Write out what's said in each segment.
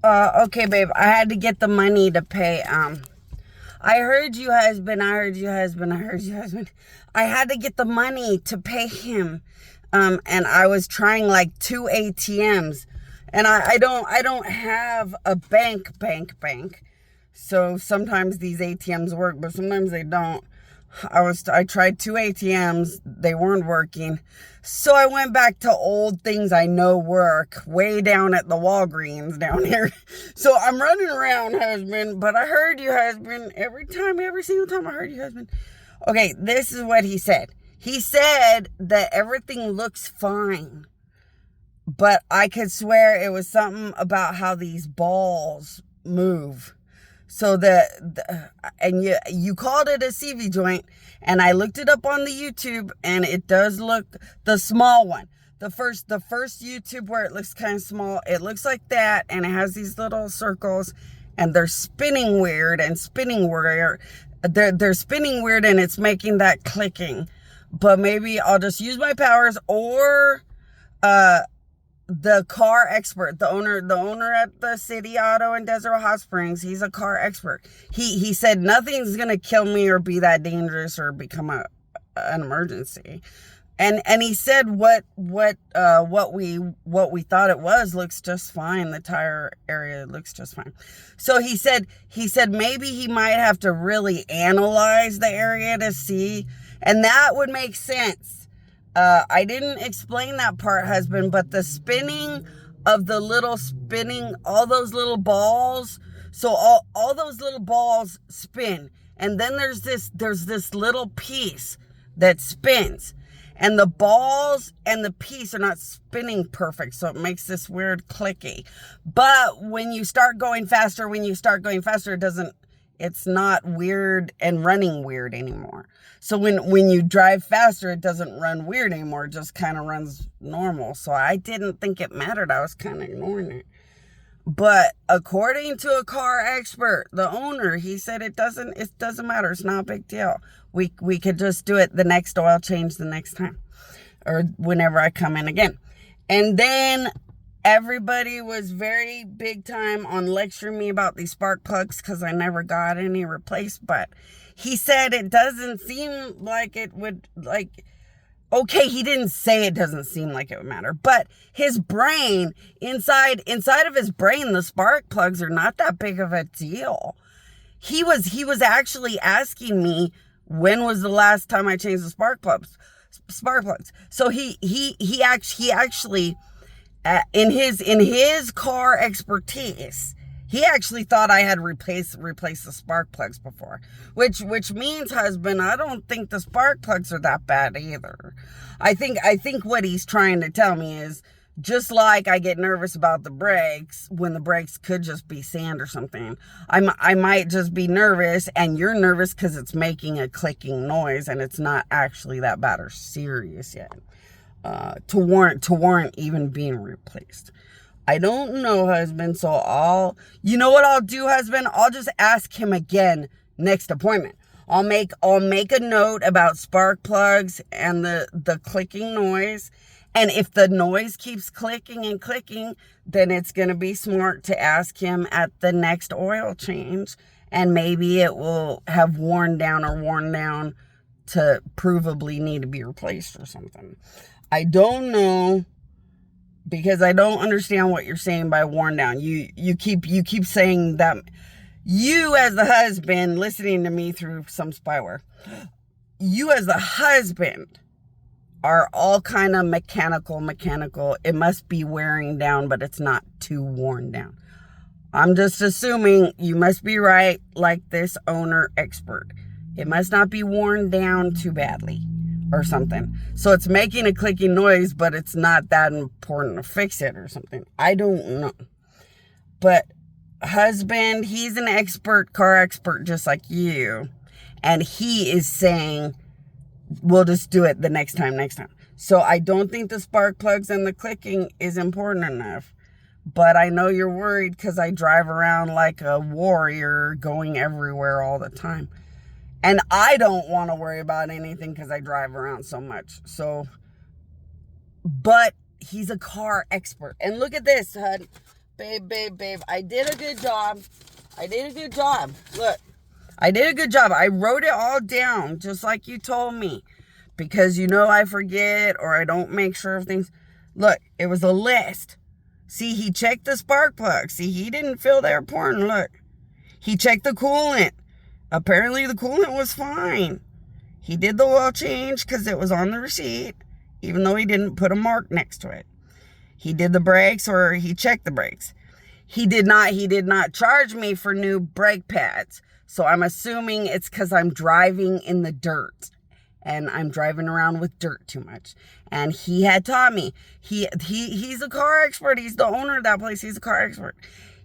Okay, babe, I had to get the money to pay, I heard you, husband. I heard you, husband. I heard you, husband. I had to get the money to pay him. And I was trying like two ATMs, and I don't have a bank. So sometimes these ATMs work, but sometimes they don't. I tried two ATMs, they weren't working. So I went back to old things I know work, way down at the Walgreens down here. So I'm running around, husband, but I heard you, husband, every single time I heard you, husband. Okay, this is what he said. He said that everything looks fine, but I could swear it was something about how these balls move. So and you called it a CV joint, and I looked it up on the YouTube, and it does look, the small one, the first YouTube where it looks kind of small, it looks like that, and it has these little circles, and they're spinning weird, and they're spinning weird, and it's making that clicking. But maybe I'll just use my powers, or the car expert, the owner at the City Auto in Desert Hot Springs, he's a car expert. He said nothing's gonna kill me or be that dangerous or become an emergency. And he said what we thought it was looks just fine. The tire area looks just fine. So he said maybe he might have to really analyze the area to see, and that would make sense. I didn't explain that part, husband, but the spinning of all those little balls. So all those little balls spin. And then there's this little piece that spins. And the balls and the piece are not spinning perfect. So it makes this weird clicky. But when you start going faster, it's not weird and running weird anymore. So when you drive faster, it doesn't run weird anymore. It just kind of runs normal. So I didn't think it mattered. I was kind of ignoring it. But according to a car expert, the owner, he said it doesn't matter. It's not a big deal. We could just do it the next oil change the next time, or whenever I come in again. And then everybody was very big time on lecturing me about these spark plugs because I never got any replaced. But he said it doesn't seem like it would, okay, he didn't say it doesn't seem like it would matter, but his brain, inside of his brain, the spark plugs are not that big of a deal. He was actually asking me, when was the last time I changed the spark plugs? So he actually in his car expertise, he actually thought I had replaced the spark plugs before, which means, husband, I don't think the spark plugs are that bad either. I think what he's trying to tell me is, just like I get nervous about the brakes when the brakes could just be sand or something, I might just be nervous, and you're nervous because it's making a clicking noise and it's not actually that bad or serious yet to warrant even being replaced. I don't know, husband, so you know what I'll do, husband? I'll just ask him again next appointment. I'll make a note about spark plugs and the clicking noise. And if the noise keeps clicking and clicking, then it's going to be smart to ask him at the next oil change. And maybe it will have worn down to provably need to be replaced or something. I don't know, because I don't understand what you're saying by worn down. You keep saying that. You as the husband, listening to me through some spyware, you as the husband are all kind of mechanical. It must be wearing down, but it's not too worn down. I'm just assuming you must be right, like this owner expert. It must not be worn down too badly or something. So it's making a clicking noise, but it's not that important to fix it or something. I don't know. But husband, he's an expert, car expert, just like you. And he is saying, we'll just do it the next time. So I don't think the spark plugs and the clicking is important enough. But I know you're worried because I drive around like a warrior, going everywhere all the time. And I don't want to worry about anything because I drive around so much. But he's a car expert. And look at this, hon. Babe, I did a good job. Look, I did a good job. I wrote it all down, just like you told me. Because I forget or I don't make sure of things. Look, it was a list. See, he checked the spark plug. See, he didn't feel they were pouring. Look, he checked the coolant. Apparently, the coolant was fine. He did the oil change because it was on the receipt, even though he didn't put a mark next to it. He did the brakes, or he checked the brakes. He did not charge me for new brake pads. So I'm assuming it's because I'm driving in the dirt. And I'm driving around with dirt too much. And he had taught me. He's a car expert. He's the owner of that place. He's a car expert.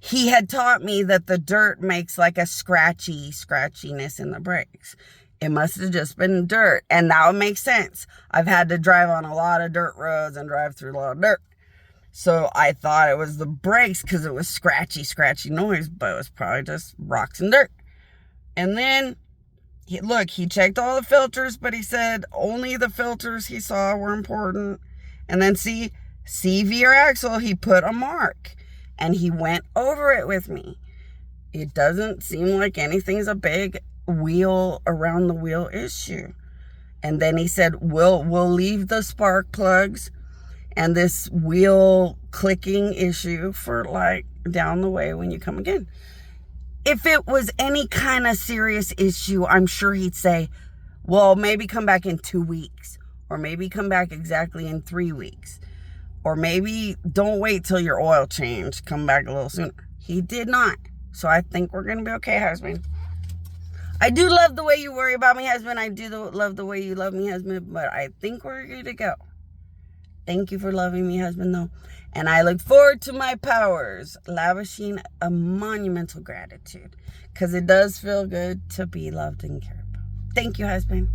He had taught me that the dirt makes like a scratchiness in the brakes. It must have just been dirt. And that would make sense. I've had to drive on a lot of dirt roads and drive through a lot of dirt. So I thought it was the brakes because it was scratchy noise. But it was probably just rocks and dirt. And then he checked all the filters, but he said only the filters he saw were important. And then CV or axle, he put a mark. And he went over it with me. It doesn't seem like anything's a big wheel around the wheel issue. And then he said, we'll leave the spark plugs and this wheel clicking issue for like down the way when you come again. If it was any kind of serious issue, I'm sure he'd say, well, maybe come back in 2 weeks, or maybe come back exactly in 3 weeks, or maybe don't wait till your oil change, come back a little sooner. He did not. So I think we're going to be okay, husband. I do love the way you worry about me, husband. I do love the way you love me, husband, but I think we're good to go. Thank you for loving me, husband, though. And I look forward to my powers lavishing a monumental gratitude, because it does feel good to be loved and cared about. Thank you, husband.